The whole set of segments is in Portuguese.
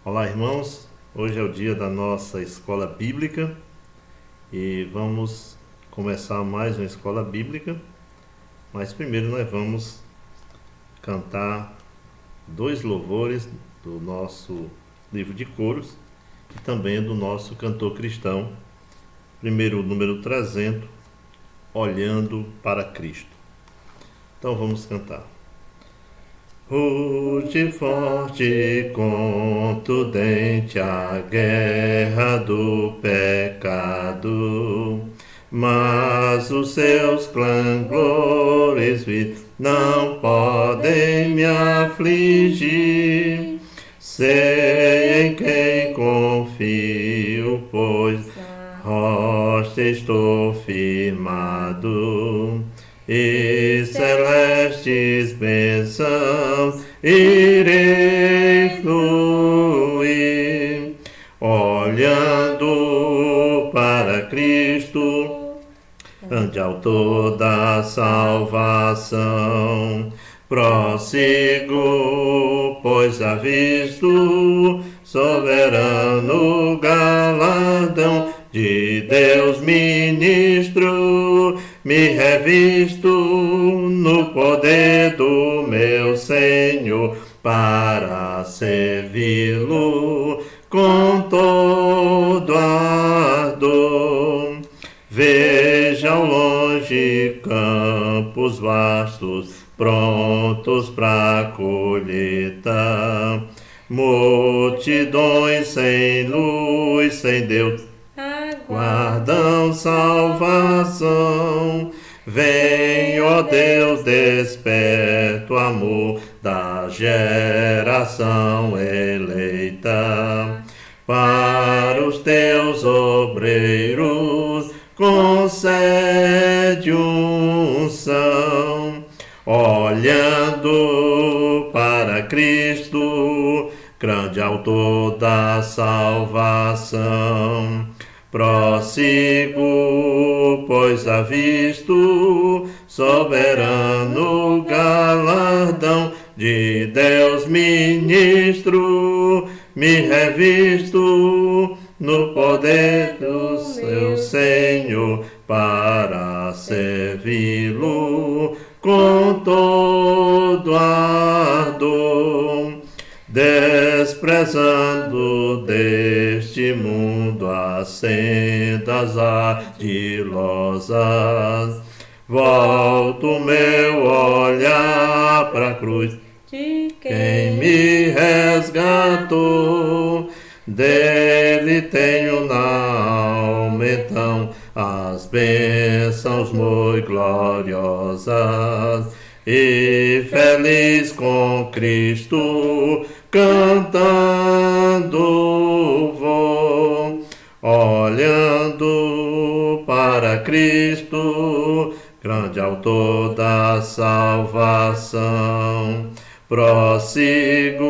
Olá, irmãos. Hoje é o dia da nossa escola bíblica e vamos começar mais uma escola bíblica. Mas primeiro nós vamos cantar dois louvores do nosso livro de coros e também do nosso cantor cristão. Primeiro, o número 300, Olhando para Cristo. Então vamos cantar. Rude forte, contundente a guerra do pecado, mas os seus clangores não podem me afligir. Sei em quem confio, pois rocha estou firmado, e celestes bênçãos irei fluir, olhando para Cristo, ante autor da salvação. Prossigo, pois avisto soberano galardão de Deus ministro, me revisto no poder do meu Senhor para servi-lo com todo ardor. Veja ao longe campos vastos, prontos para colheita, multidões sem luz, sem Deus, guardam salvação. Vem, ó Deus, desperta o amor da geração eleita. Para os teus obreiros concede unção, olhando para Cristo, grande autor da salvação. Prossigo, pois avisto soberano galardão de Deus ministro, me revisto no poder do seu Senhor para servi-lo com todo ardor. Desprezando deste mundo as sendas ardilosas, volto meu olhar para a cruz de quem me resgatou. Dele tenho na alma então as bênçãos muito gloriosas, e feliz com Cristo cantando vou, olhando para Cristo, grande autor da salvação. Prossigo,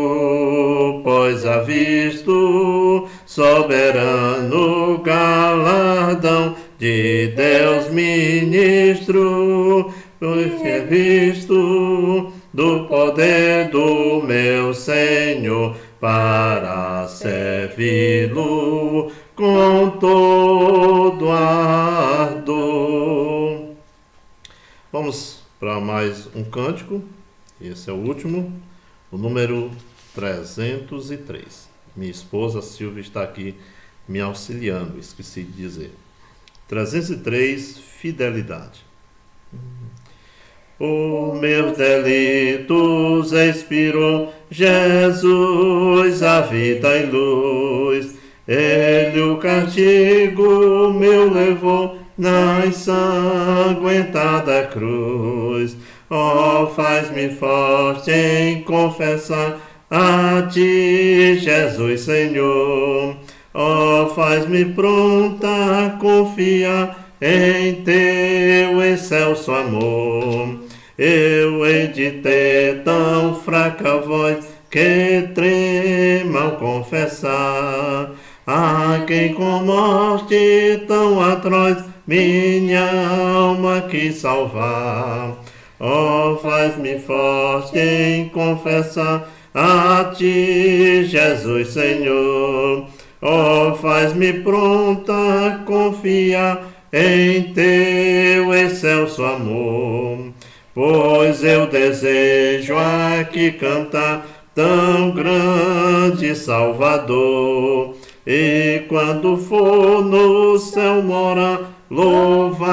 pois avisto soberano galardão de Deus ministro, pois revisto do poder do meu Senhor para servi-lo com todo ardor. Vamos para mais um cântico. Esse é o último, o número 303. Minha esposa Silvia está aqui me auxiliando, esqueci de dizer. 303, fidelidade. Por meus delitos expirou Jesus a vida e luz. Ele o castigo meu levou na ensanguentada cruz. Oh, faz-me forte em confessar a ti, Jesus Senhor. Oh, faz-me pronta a confiar em teu excelso amor. Eu hei de ter tão fraca voz que trema ao confessar a quem com morte tão atroz minha alma quis salvar. Oh, faz-me forte em confessar a ti, Jesus Senhor. Ó, faz-me pronta confiar em teu excelso amor, pois eu desejo aqui cantar tão grande Salvador. E quando for no céu morar, louvá-lo-ei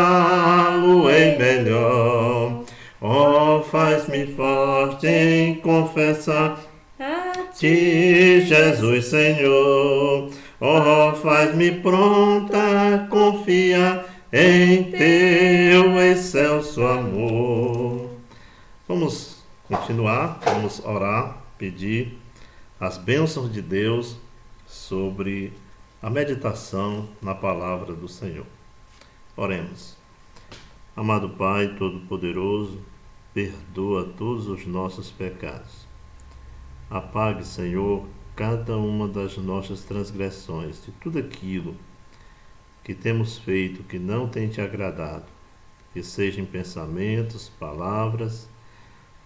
melhor. Ó, faz-me forte em confessar a ti, Jesus Senhor. Ó, faz-me pronta confiar em teu excelso amor. Vamos continuar, vamos orar, pedir as bênçãos de Deus sobre a meditação na palavra do Senhor. Oremos. Amado Pai Todo-Poderoso, perdoa todos os nossos pecados. Apague, Senhor, cada uma das nossas transgressões, de tudo aquilo que temos feito que não tem te agradado, que seja em pensamentos, palavras,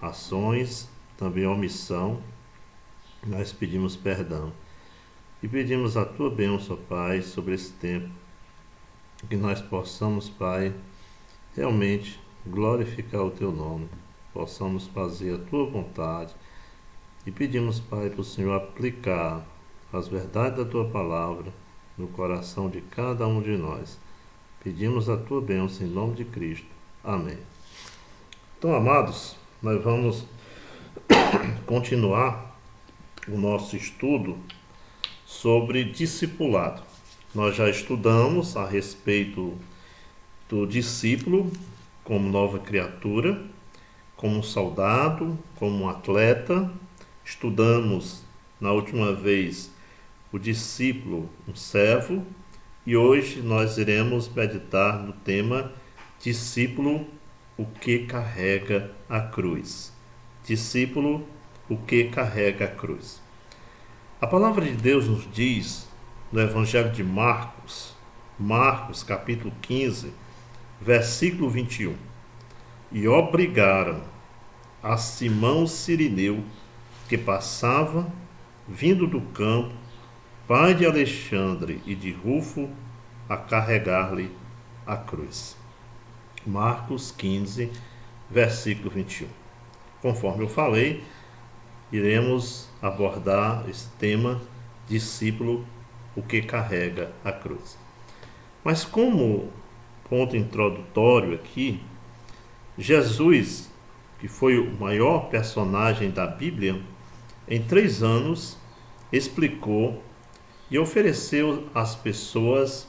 ações, também omissão. Nós pedimos perdão e pedimos a tua bênção, Pai, sobre esse tempo, que nós possamos, Pai, realmente glorificar o teu nome, possamos fazer a tua vontade. E pedimos, Pai, para o Senhor aplicar as verdades da tua palavra no coração de cada um de nós. Pedimos a tua bênção em nome de Cristo. Amém. Então, amados, nós vamos continuar o nosso estudo sobre discipulado. Nós já estudamos a respeito do discípulo como nova criatura, como um soldado, como um atleta. Estudamos na última vez o discípulo, um servo, e hoje nós iremos meditar no tema discípulo, o que carrega a cruz. Discípulo, o que carrega a cruz. A palavra de Deus nos diz no Evangelho de Marcos, capítulo 15, versículo 21, e obrigaram a Simão Cirineu, que passava, vindo do campo, pai de Alexandre e de Rufo, a carregar-lhe a cruz. Marcos 15, versículo 21. Conforme eu falei, iremos abordar esse tema, discípulo, o que carrega a cruz. Mas como ponto introdutório aqui, Jesus, que foi o maior personagem da Bíblia, em 3 anos explicou e ofereceu às pessoas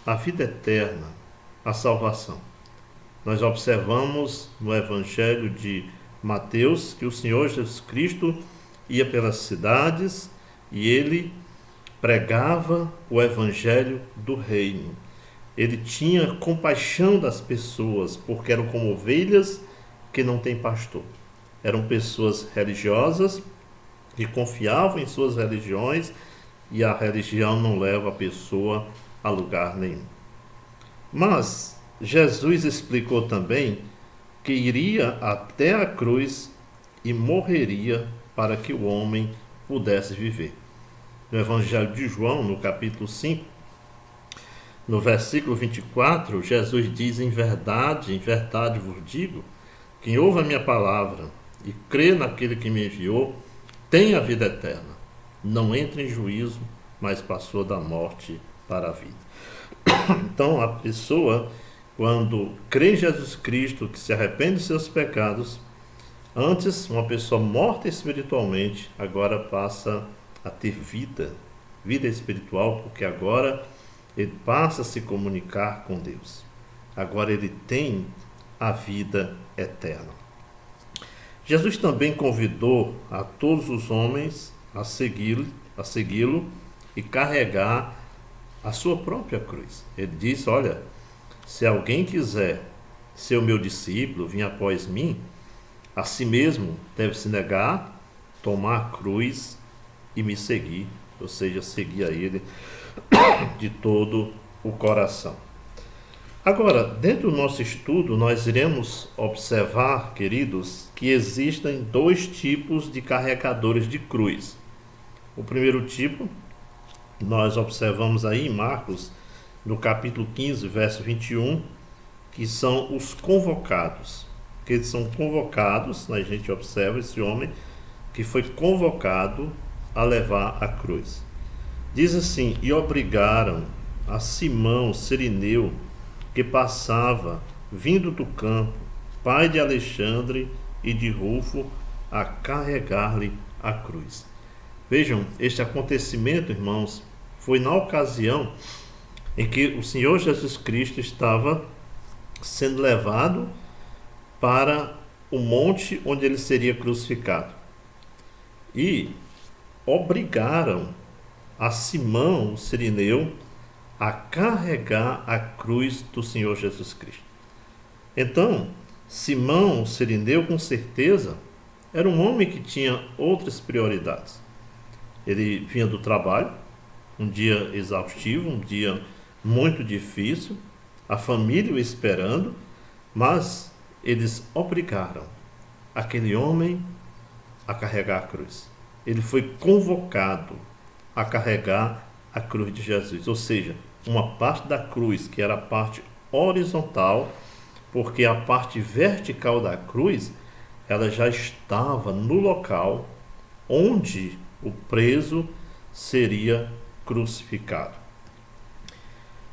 a vida eterna, a salvação. Nós observamos no Evangelho de Mateus que o Senhor Jesus Cristo ia pelas cidades e ele pregava o Evangelho do Reino. Ele tinha compaixão das pessoas, porque eram como ovelhas que não têm pastor. Eram pessoas religiosas que confiavam em suas religiões, e a religião não leva a pessoa a lugar nenhum. Mas Jesus explicou também que iria até a cruz e morreria para que o homem pudesse viver. No Evangelho de João, no capítulo 5, no versículo 24, Jesus diz: em verdade vos digo, quem ouve a minha palavra e crê naquele que me enviou, tem a vida eterna. Não entra em juízo, mas passou da morte para a vida. Então, a pessoa, quando crê em Jesus Cristo, que se arrepende dos seus pecados, antes uma pessoa morta espiritualmente, agora passa a ter vida espiritual, porque agora ele passa a se comunicar com Deus. Agora ele tem a vida eterna. Jesus também convidou a todos os homens a segui-lo e carregar a sua própria cruz. Ele disse: olha, se alguém quiser ser o meu discípulo, vir após mim, a si mesmo deve se negar, tomar a cruz e me seguir, ou seja, seguir a ele de todo o coração. Agora, dentro do nosso estudo, nós iremos observar, queridos, que existem dois tipos de carregadores de cruz. O primeiro tipo, nós observamos aí em Marcos, no capítulo 15, verso 21, que são os convocados. Que eles são convocados, a gente observa esse homem que foi convocado a levar a cruz. Diz assim: e obrigaram a Simão Cirineu, que passava vindo do campo, pai de Alexandre e de Rufo, a carregar-lhe a cruz. Vejam, este acontecimento, irmãos, foi na ocasião em que o Senhor Jesus Cristo estava sendo levado para o monte onde ele seria crucificado. E obrigaram a Simão, o Cirineu, a carregar a cruz do Senhor Jesus Cristo. Então, Simão, o Cirineu, com certeza, era um homem que tinha outras prioridades. Ele vinha do trabalho, um dia exaustivo, um dia muito difícil, a família o esperando, mas eles obrigaram aquele homem a carregar a cruz. Ele foi convocado a carregar a cruz de Jesus, ou seja, uma parte da cruz que era a parte horizontal, porque a parte vertical da cruz ela já estava no local onde o preso seria crucificado.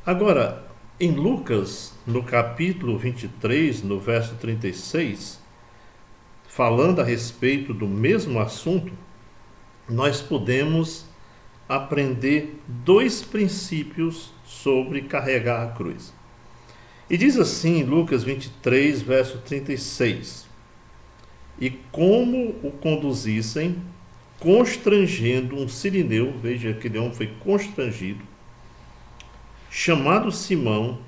Agora, em Lucas, no capítulo 23, no verso 36, falando a respeito do mesmo assunto, nós podemos aprender dois princípios sobre carregar a cruz. E diz assim, Lucas 23, verso 36: e como o conduzissem, constrangendo um cirineu, veja, aquele homem foi constrangido, chamado Simão,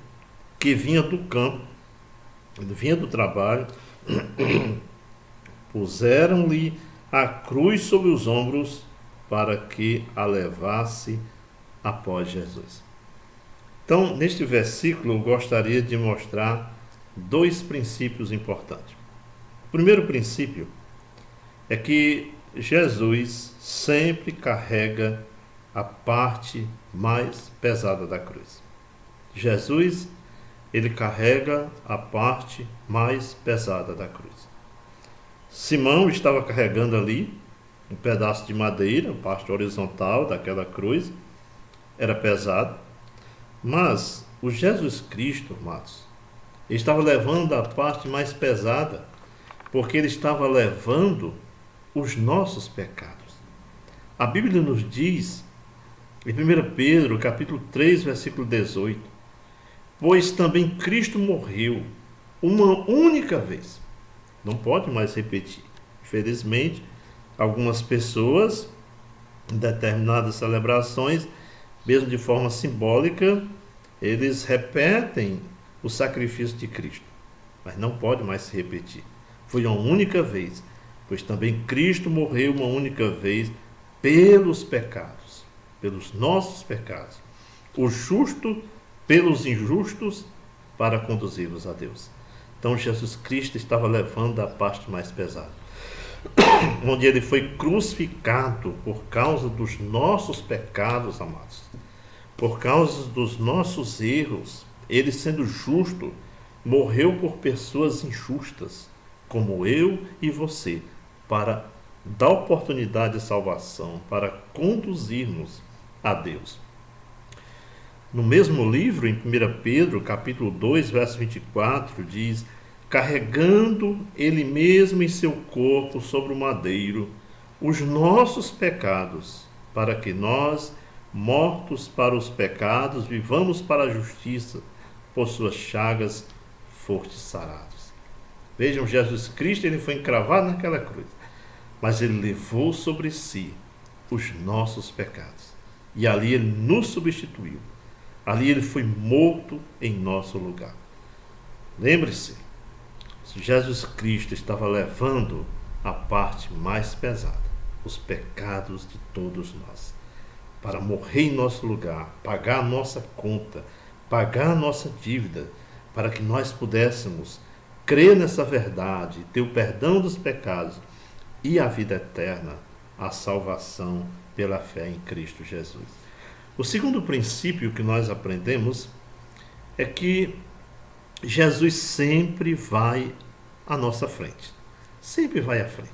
que vinha do campo, vinha do trabalho, puseram-lhe a cruz sobre os ombros para que a levasse após Jesus. Então, neste versículo, eu gostaria de mostrar dois princípios importantes. O primeiro princípio é que Jesus sempre carrega a parte mais pesada da cruz. Jesus, ele carrega a parte mais pesada da cruz. Simão estava carregando ali um pedaço de madeira, a parte horizontal daquela cruz, era pesado, mas o Jesus Cristo, amados, ele estava levando a parte mais pesada, porque ele estava levando os nossos pecados. A Bíblia nos diz, em 1 Pedro, capítulo 3, versículo 18, pois também Cristo morreu uma única vez. Não pode mais repetir. Infelizmente, algumas pessoas, em determinadas celebrações, mesmo de forma simbólica, eles repetem o sacrifício de Cristo. Mas não pode mais se repetir. Foi uma única vez, pois também Cristo morreu uma única vez pelos pecados, pelos nossos pecados. O justo pelos injustos, para conduzi-los a Deus. Então Jesus Cristo estava levando a parte mais pesada, onde ele foi crucificado por causa dos nossos pecados, amados, por causa dos nossos erros. Ele, sendo justo, morreu por pessoas injustas, como eu e você, para dar oportunidade de salvação, para conduzir-nos a Deus. No mesmo livro, em 1 Pedro, capítulo 2, verso 24, diz: carregando ele mesmo em seu corpo sobre o madeiro os nossos pecados, para que nós, mortos para os pecados, vivamos para a justiça, por suas chagas fostes sarados. Vejam, Jesus Cristo, ele foi encravado naquela cruz, mas ele levou sobre si os nossos pecados, e ali ele nos substituiu. Ali ele foi morto em nosso lugar. Lembre-se, Jesus Cristo estava levando a parte mais pesada, os pecados de todos nós, para morrer em nosso lugar, pagar a nossa conta, pagar a nossa dívida, para que nós pudéssemos crer nessa verdade, ter o perdão dos pecados e a vida eterna, a salvação pela fé em Cristo Jesus. O segundo princípio que nós aprendemos é que Jesus sempre vai à nossa frente, sempre vai à frente.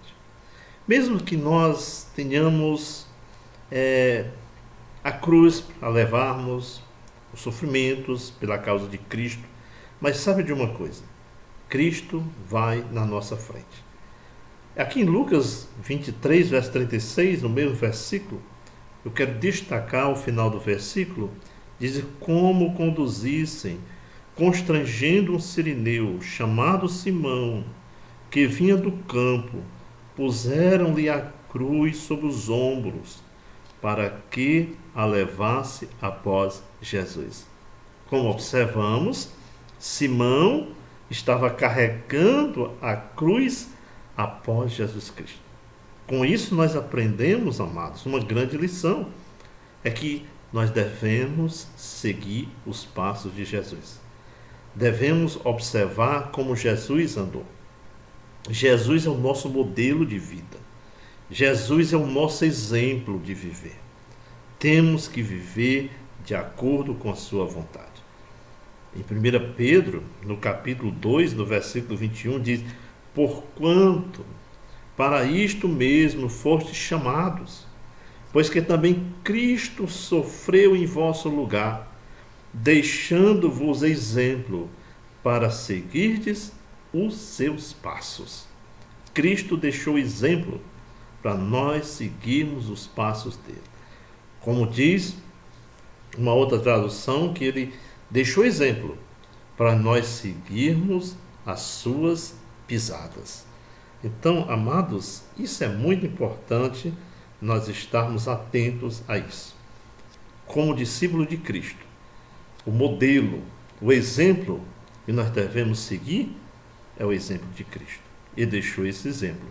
Mesmo que nós tenhamos a cruz a levarmos, os sofrimentos pela causa de Cristo, mas sabe de uma coisa? Cristo vai na nossa frente. Aqui em Lucas 23, verso 36, no mesmo versículo, eu quero destacar o final do versículo, diz como conduzissem, constrangendo um sirineu chamado Simão, que vinha do campo, puseram-lhe a cruz sobre os ombros, para que a levasse após Jesus. Como observamos, Simão estava carregando a cruz após Jesus Cristo. Com isso nós aprendemos, amados, uma grande lição, é que nós devemos seguir os passos de Jesus. Devemos observar como Jesus andou. Jesus é o nosso modelo de vida. Jesus é o nosso exemplo de viver. Temos que viver de acordo com a sua vontade. Em 1 Pedro, no capítulo 2, no versículo 21, diz: porquanto para isto mesmo fostes chamados, pois que também Cristo sofreu em vosso lugar, deixando-vos exemplo para seguirdes os seus passos. Cristo deixou exemplo para nós seguirmos os passos dele. Como diz uma outra tradução, que ele deixou exemplo para nós seguirmos as suas pisadas. Então, amados, isso é muito importante nós estarmos atentos a isso. Como discípulo de Cristo, o modelo, o exemplo que nós devemos seguir é o exemplo de Cristo. E deixou esse exemplo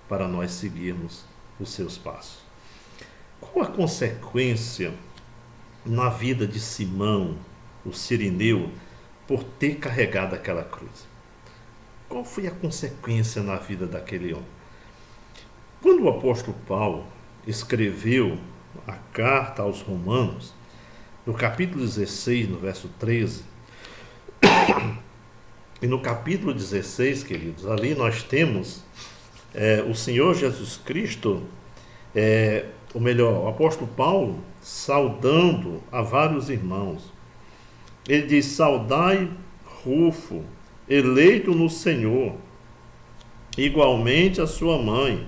para nós seguirmos os seus passos. Qual a consequência na vida de Simão, o sirineu, por ter carregado aquela cruz? Qual foi a consequência na vida daquele homem? Quando o apóstolo Paulo escreveu a carta aos Romanos, no capítulo 16, no verso 13, e no capítulo 16, queridos, ali nós temos o Senhor Jesus Cristo, o apóstolo Paulo, saudando a vários irmãos. Ele diz: saudai Rufo, eleito no Senhor, igualmente a sua mãe,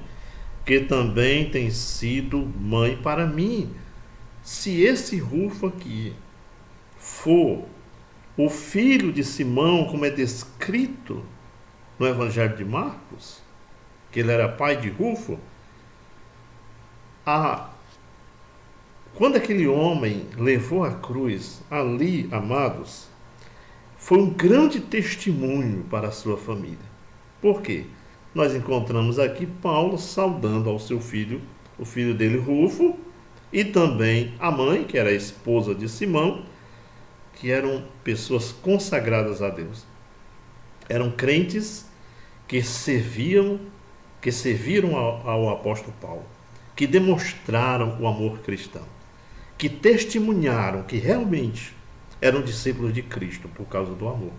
que também tem sido mãe para mim. Se esse Rufo aqui for o filho de Simão, como é descrito no Evangelho de Marcos, que ele era pai de Rufo, quando aquele homem levou a cruz ali, amados, foi um grande testemunho para a sua família. Por quê? Nós encontramos aqui Paulo saudando ao seu filho, o filho dele Rufo, e também a mãe, que era a esposa de Simão, que eram pessoas consagradas a Deus. Eram crentes que serviram ao apóstolo Paulo, que demonstraram o amor cristão, que testemunharam que realmente eram discípulos de Cristo por causa do amor.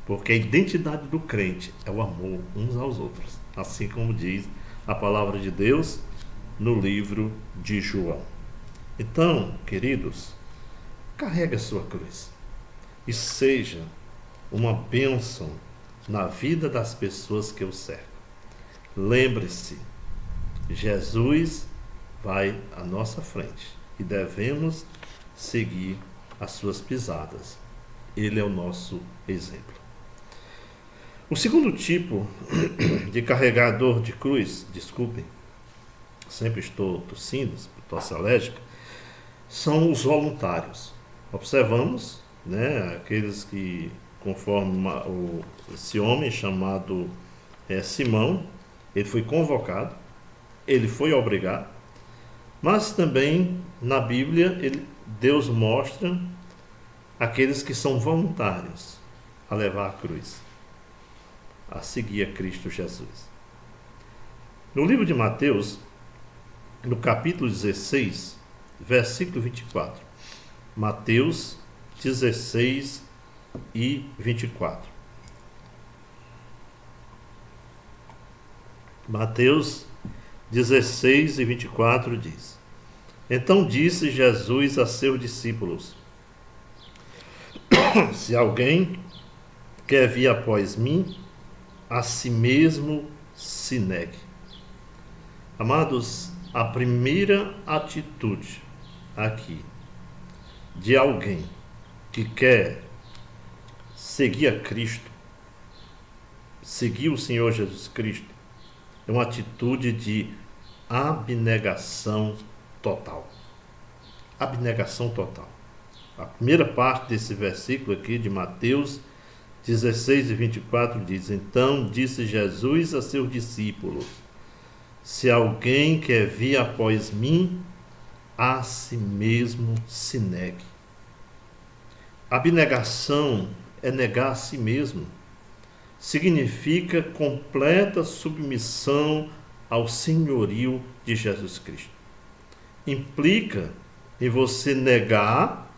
Porque a identidade do crente é o amor uns aos outros, assim como diz a palavra de Deus no livro de João. Então, queridos, carregue a sua cruz e seja uma bênção na vida das pessoas que o cercam. Lembre-se, Jesus vai à nossa frente e devemos seguir as suas pisadas. Ele é o nosso exemplo. O segundo tipo de carregador de cruz, desculpem, sempre estou tossindo, tosse alérgica, são os voluntários. Observamos, aqueles que, conforme esse homem chamado Simão, ele foi convocado, ele foi obrigado, mas também na Bíblia Deus mostra aqueles que são voluntários a levar a cruz, a seguir a Cristo Jesus. No livro de Mateus, no capítulo 16, versículo 24. Mateus 16 e 24. Mateus 16 e 24 diz: Então disse Jesus a seus discípulos: Se alguém quer vir após mim, a si mesmo se negue. Amados, a primeira atitude aqui de alguém que quer seguir a Cristo, seguir o Senhor Jesus Cristo, é uma atitude de abnegação total. Abnegação total. A primeira parte desse versículo aqui de Mateus 16 e 24 diz: Então disse Jesus a seus discípulos: Se alguém quer vir após mim, a si mesmo se negue. Abnegação é negar a si mesmo. Significa completa submissão ao senhorio de Jesus Cristo. Implica em você negar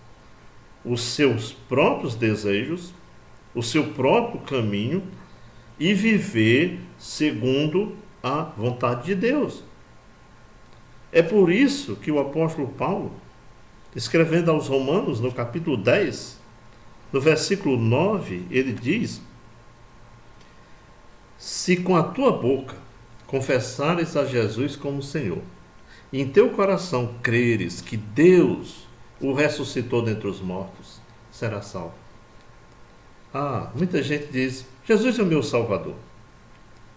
os seus próprios desejos, o seu próprio caminho e viver segundo a vontade de Deus. É por isso que o apóstolo Paulo, escrevendo aos Romanos, no capítulo 10, no versículo 9, ele diz: Se com a tua boca confessares a Jesus como Senhor, e em teu coração creres que Deus o ressuscitou dentre os mortos, será salvo. Muita gente diz: Jesus é o meu Salvador,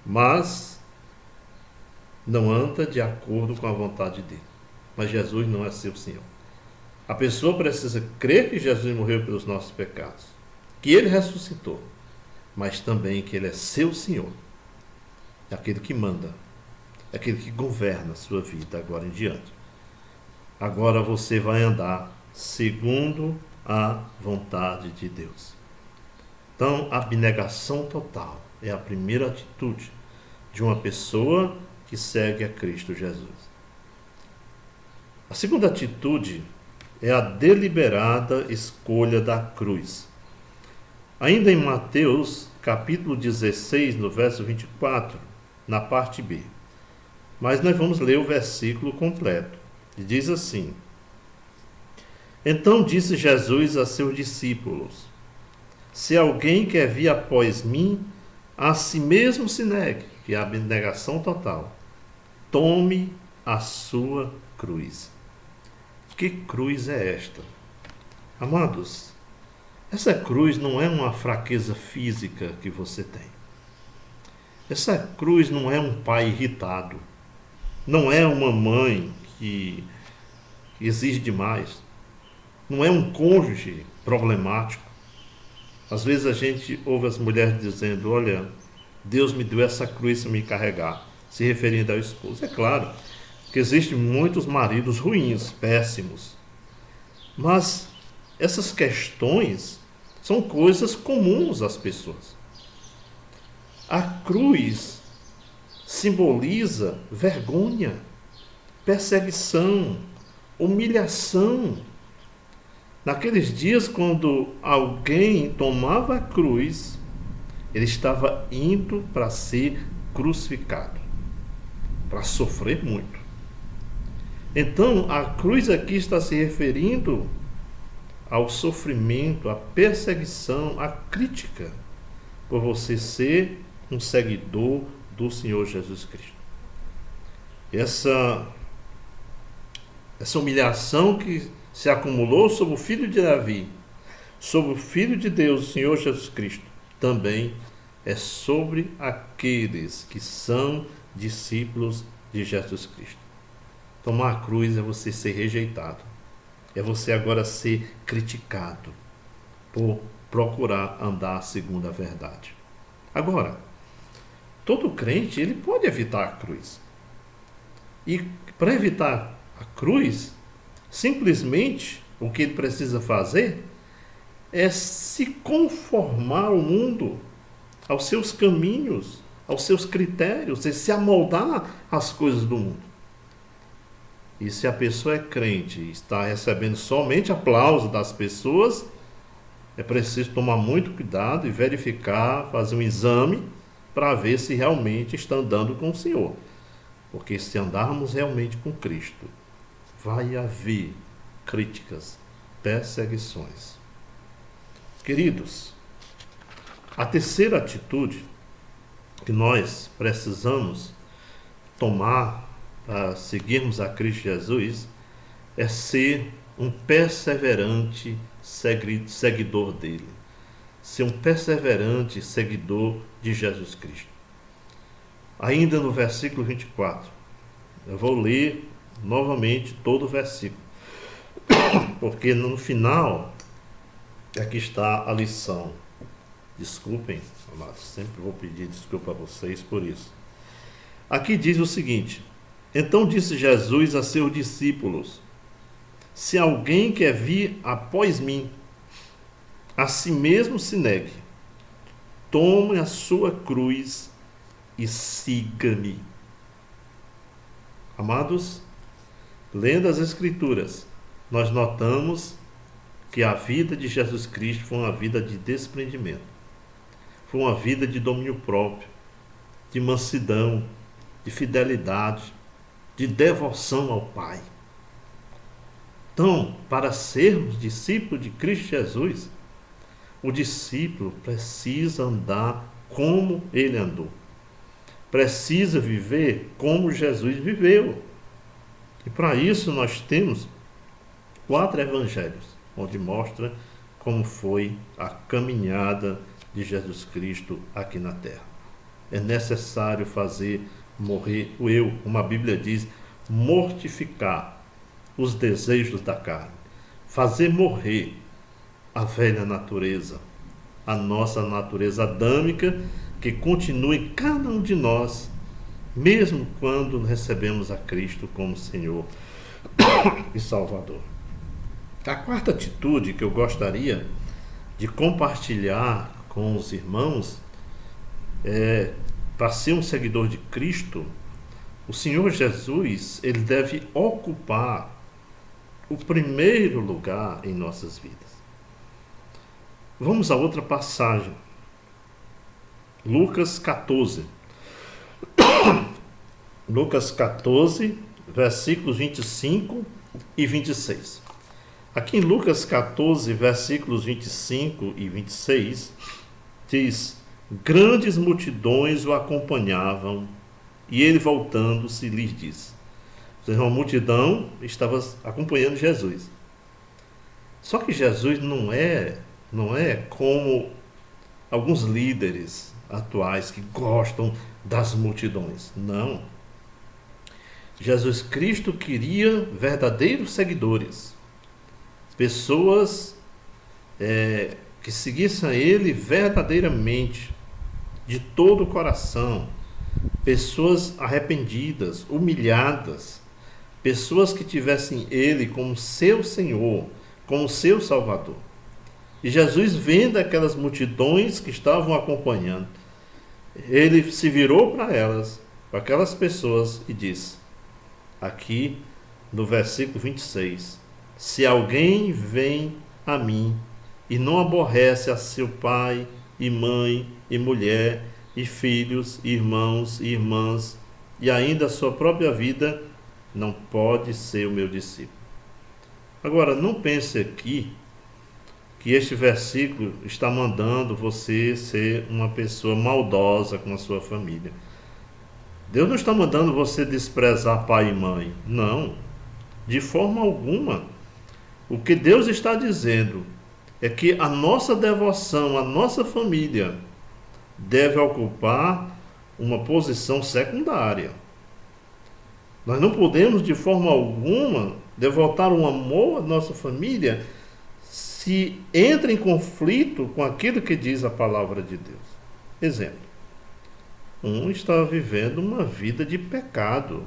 mas não anda de acordo com a vontade dele. Mas Jesus não é seu Senhor. A pessoa precisa crer que Jesus morreu pelos nossos pecados, que ele ressuscitou, mas também que ele é seu Senhor, é aquele que manda, é aquele que governa a sua vida agora em diante. Agora você vai andar segundo a vontade de Deus. Então, a abnegação total é a primeira atitude de uma pessoa que segue a Cristo Jesus. A segunda atitude é a deliberada escolha da cruz. Ainda em Mateus, capítulo 16, no verso 24, na parte B. Mas nós vamos ler o versículo completo. E diz assim: Então disse Jesus a seus discípulos: Se alguém quer vir após mim, a si mesmo se negue, que é a abnegação total. Tome a sua cruz. Que cruz é esta? Amados, essa cruz não é uma fraqueza física que você tem. Essa cruz não é um pai irritado. Não é uma mãe que exige demais. Não é um cônjuge problemático. Às vezes a gente ouve as mulheres dizendo: olha, Deus me deu essa cruz para me carregar, se referindo ao esposo. É claro que existem muitos maridos ruins, péssimos. Mas essas questões são coisas comuns às pessoas. A cruz simboliza vergonha, perseguição, humilhação. Naqueles dias, quando alguém tomava a cruz, ele estava indo para ser crucificado, para sofrer muito. Então, a cruz aqui está se referindo ao sofrimento, à perseguição, à crítica, por você ser um seguidor do Senhor Jesus Cristo. Essa humilhação que se acumulou sobre o filho de Davi, sobre o filho de Deus, o Senhor Jesus Cristo, também é sobre aqueles que são discípulos de Jesus Cristo. Tomar a cruz é você ser rejeitado, é você agora ser criticado por procurar andar segundo a verdade. Agora, todo crente ele pode evitar a cruz. E para evitar a cruz, simplesmente o que ele precisa fazer é se conformar ao mundo, aos seus caminhos, aos seus critérios, é se amoldar às coisas do mundo. E se a pessoa é crente e está recebendo somente aplauso das pessoas, é preciso tomar muito cuidado e verificar, fazer um exame para ver se realmente está andando com o Senhor. Porque se andarmos realmente com Cristo, vai haver críticas, perseguições. Queridos, a terceira atitude que nós precisamos tomar para seguirmos a Cristo Jesus é ser um perseverante seguidor dele. Ser um perseverante seguidor de Jesus Cristo. Ainda no versículo 24, eu vou ler novamente todo o versículo, porque no final aqui está a lição. Desculpem, amados, sempre vou pedir desculpa a vocês por isso. Aqui diz o seguinte: então disse Jesus a seus discípulos: se alguém quer vir após mim, a si mesmo se negue, tome a sua cruz e siga-me. Amados, lendo as Escrituras, nós notamos que a vida de Jesus Cristo foi uma vida de desprendimento, foi uma vida de domínio próprio, de mansidão, de fidelidade, de devoção ao Pai. Então, para sermos discípulos de Cristo Jesus, o discípulo precisa andar como ele andou. Precisa viver como Jesus viveu. E para isso nós temos 4 evangelhos, onde mostra como foi a caminhada de Jesus Cristo aqui na terra. É necessário fazer morrer o eu, como a Bíblia diz, mortificar os desejos da carne, fazer morrer a velha natureza, a nossa natureza adâmica, que continua em cada um de nós, mesmo quando recebemos a Cristo como Senhor e Salvador. A quarta atitude que eu gostaria de compartilhar com os irmãos é, para ser um seguidor de Cristo, o Senhor Jesus, ele deve ocupar o primeiro lugar em nossas vidas. Vamos a outra passagem. Lucas 14. Lucas 14, versículos 25 e 26. Aqui em Lucas 14, versículos 25 e 26, diz: grandes multidões o acompanhavam, e ele voltando-se lhes disse. Uma multidão estava acompanhando Jesus. Só que Jesus não é como alguns líderes atuais que gostam das multidões. Não. Jesus Cristo queria verdadeiros seguidores. Pessoas que seguissem a ele verdadeiramente, de todo o coração. Pessoas arrependidas, humilhadas. Pessoas que tivessem ele como seu Senhor, como seu Salvador. E Jesus, vendo aquelas multidões que estavam acompanhando, ele se virou para elas, para aquelas pessoas, e disse, aqui no versículo 26, se alguém vem a mim e não aborrece a seu pai e mãe e mulher e filhos, irmãos e irmãs, e ainda a sua própria vida, não pode ser o meu discípulo. Agora, não pense aqui que este versículo está mandando você ser uma pessoa maldosa com a sua família. Deus não está mandando você desprezar pai e mãe. Não, de forma alguma. O que Deus está dizendo é que a nossa devoção, a nossa família, deve ocupar uma posição secundária. Nós não podemos, de forma alguma, devotar um amor à nossa família se entra em conflito com aquilo que diz a palavra de Deus. Exemplo, um está vivendo uma vida de pecado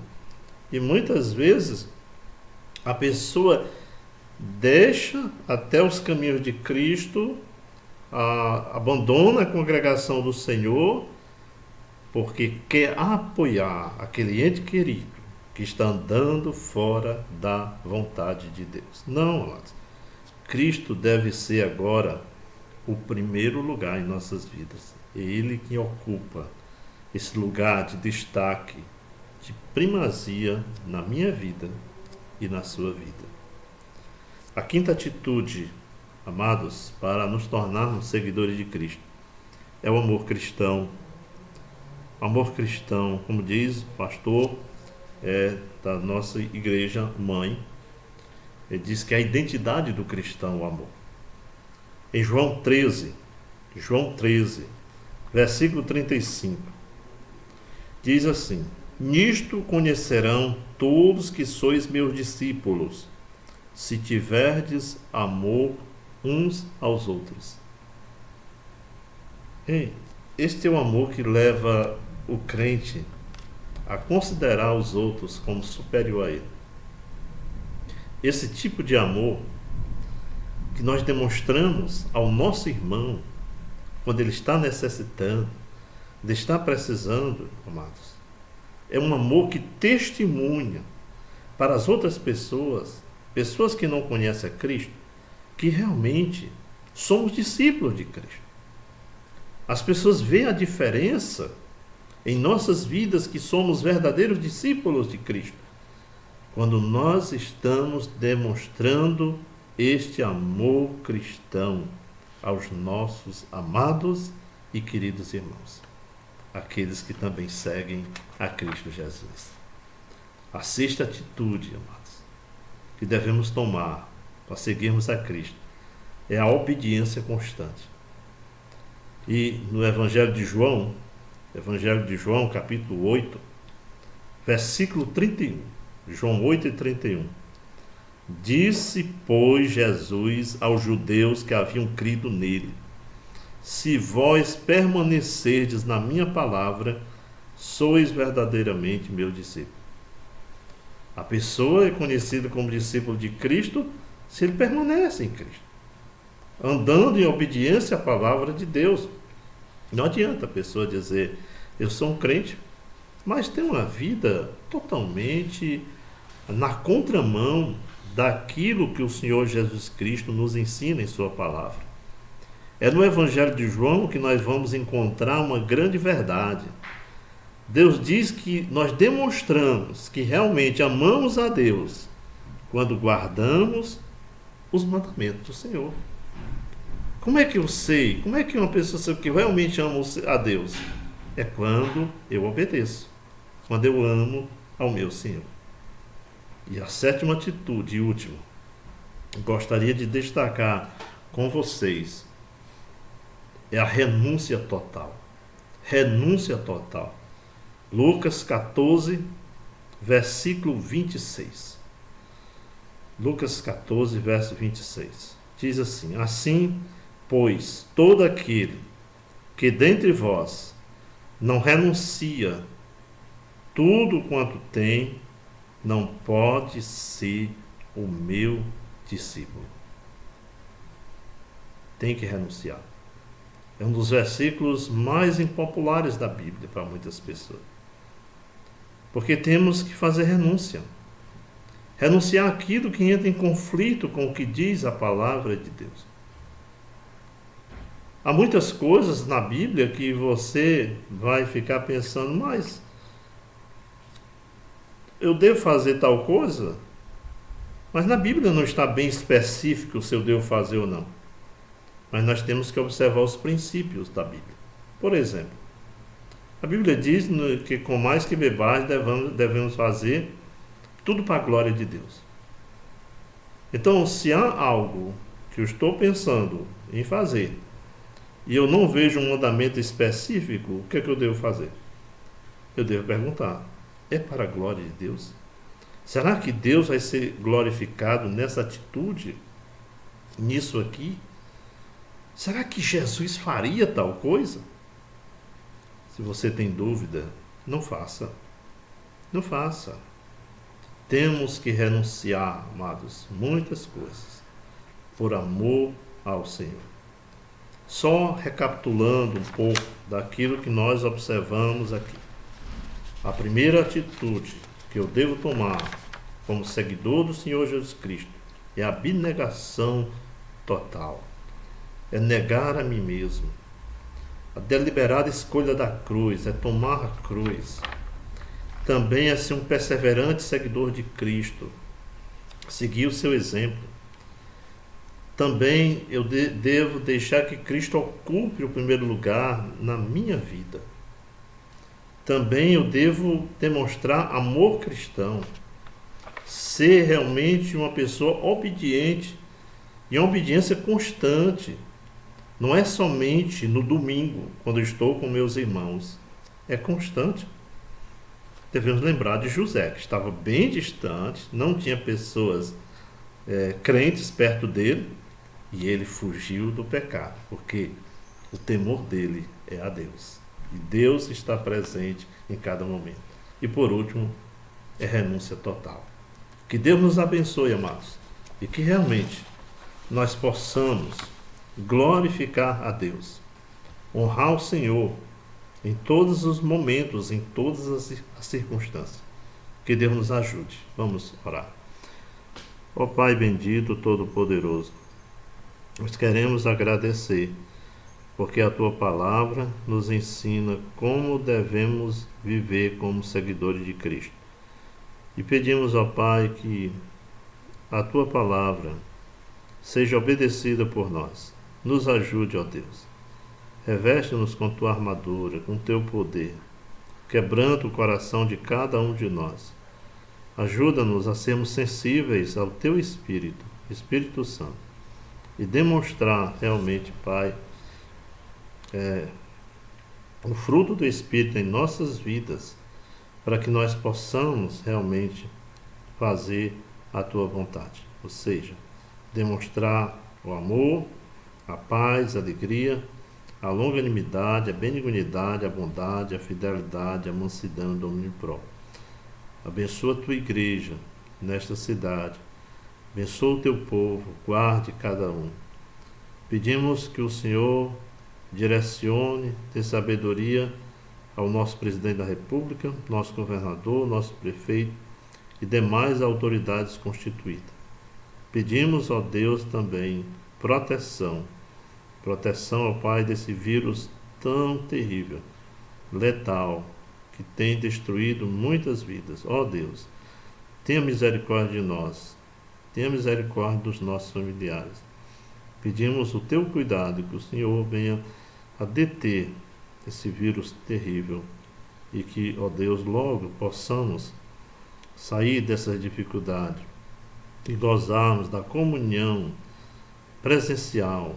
e muitas vezes a pessoa deixa até os caminhos de Cristo, abandona a congregação do Senhor, porque quer apoiar aquele ente querido que está andando fora da vontade de Deus. Não, amados. Cristo deve ser agora o primeiro lugar em nossas vidas. É Ele que ocupa esse lugar de destaque, de primazia na minha vida e na sua vida. A quinta atitude, amados, para nos tornarmos seguidores de Cristo, é o amor cristão. O amor cristão, como diz o pastor da nossa igreja mãe, ele diz que a identidade do cristão é o amor. Em João 13, versículo 35, diz assim: nisto conhecerão todos que sois meus discípulos, se tiverdes amor uns aos outros. Este é o amor que leva o crente a considerar os outros como superior a ele. Esse tipo de amor que nós demonstramos ao nosso irmão quando ele está necessitando, ele está precisando, amados, é um amor que testemunha para as outras pessoas que não conhecem a Cristo, que realmente somos discípulos de Cristo. As pessoas veem a diferença em nossas vidas, que somos verdadeiros discípulos de Cristo, quando nós estamos demonstrando este amor cristão aos nossos amados e queridos irmãos, aqueles que também seguem a Cristo Jesus. A sexta atitude, amados, que devemos tomar para seguirmos a Cristo é a obediência constante. E no Evangelho de João, capítulo 8, versículo 31, João 8 e 31, disse, pois, Jesus aos judeus que haviam crido nele: se vós permanecerdes na minha palavra, sois verdadeiramente meu discípulo. A pessoa é conhecida como discípulo de Cristo se ele permanece em Cristo, andando em obediência à palavra de Deus. Não adianta a pessoa dizer: eu sou um crente, mas tem uma vida totalmente na contramão daquilo que o Senhor Jesus Cristo nos ensina em sua palavra. É no Evangelho de João que nós vamos encontrar uma grande verdade. Deus diz que nós demonstramos que realmente amamos a Deus quando guardamos os mandamentos do Senhor. Como é que eu sei? Como é que uma pessoa sabe que realmente ama a Deus? É quando eu obedeço, quando eu amo ao meu Senhor. E a sétima atitude e última, gostaria de destacar com vocês, é a renúncia total. Renúncia total. Lucas 14, versículo 26. Lucas 14, verso 26. Diz assim: assim, pois, todo aquele que dentre vós não renuncia tudo quanto tem, não pode ser o meu discípulo. Tem que renunciar. É um dos versículos mais impopulares da Bíblia para muitas pessoas. Porque temos que fazer renúncia. Renunciar aquilo que entra em conflito com o que diz a palavra de Deus. Há muitas coisas na Bíblia que você vai ficar pensando: mas eu devo fazer tal coisa? Mas na Bíblia não está bem específico se eu devo fazer ou não. Mas nós temos que observar os princípios da Bíblia. Por exemplo, a Bíblia diz que com mais que bebais devemos fazer tudo para a glória de Deus. Então, se há algo que eu estou pensando em fazer e eu não vejo um mandamento específico, o que é que eu devo fazer? Eu devo perguntar: é para a glória de Deus? Será que Deus vai ser glorificado nessa atitude? Nisso aqui? Será que Jesus faria tal coisa? Se você tem dúvida, não faça. Não faça. Temos que renunciar, amados, muitas coisas. por amor ao Senhor. Só recapitulando um pouco daquilo que nós observamos aqui. A primeira atitude que eu devo tomar como seguidor do Senhor Jesus Cristo é a abnegação total. É negar a mim mesmo. A deliberada escolha da cruz, é tomar a cruz. Também é ser um perseverante seguidor de Cristo, seguir o seu exemplo. Também eu devo deixar que Cristo ocupe o primeiro lugar na minha vida. Também eu devo demonstrar amor cristão, ser realmente uma pessoa obediente e uma obediência constante. Não é somente no domingo, quando eu estou com meus irmãos, é constante. Devemos lembrar de José, que estava bem distante, não tinha pessoas crentes perto dele, e ele fugiu do pecado, porque o temor dele é a Deus. E Deus está presente em cada momento. E por último, é renúncia total. Que Deus nos abençoe, amados, e que realmente nós possamos glorificar a Deus, honrar o Senhor em todos os momentos, em todas as circunstâncias. Que Deus nos ajude. Vamos orar. Ó Pai bendito, todo-poderoso, nós queremos agradecer, porque a Tua palavra nos ensina como devemos viver como seguidores de Cristo. E pedimos, ó Pai, que a Tua palavra seja obedecida por nós. Nos ajude, ó Deus. Reveste-nos com Tua armadura, com Teu poder, quebrando o coração de cada um de nós. Ajuda-nos a sermos sensíveis ao Teu Espírito, Espírito Santo, e demonstrar realmente, Pai, o fruto do Espírito em nossas vidas, para que nós possamos realmente fazer a Tua vontade, ou seja, demonstrar o amor, a paz, a alegria, a longanimidade, a benignidade, a bondade, a fidelidade, a mansidão e o domínio próprio. Abençoa a Tua igreja nesta cidade, abençoa o Teu povo, guarde cada um. Pedimos que o Senhor direcione, dê sabedoria ao nosso presidente da República, nosso governador, nosso prefeito e demais autoridades constituídas. Pedimos, ó Deus, também proteção, ó Pai, desse vírus tão terrível, letal, que tem destruído muitas vidas. Ó Deus, tenha misericórdia de nós, tenha misericórdia dos nossos familiares. Pedimos o Teu cuidado, que o Senhor venha a deter esse vírus terrível e que, ó Deus, logo possamos sair dessas dificuldades e gozarmos da comunhão presencial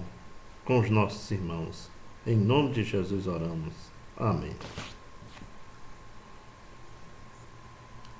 com os nossos irmãos. Em nome de Jesus oramos. Amém.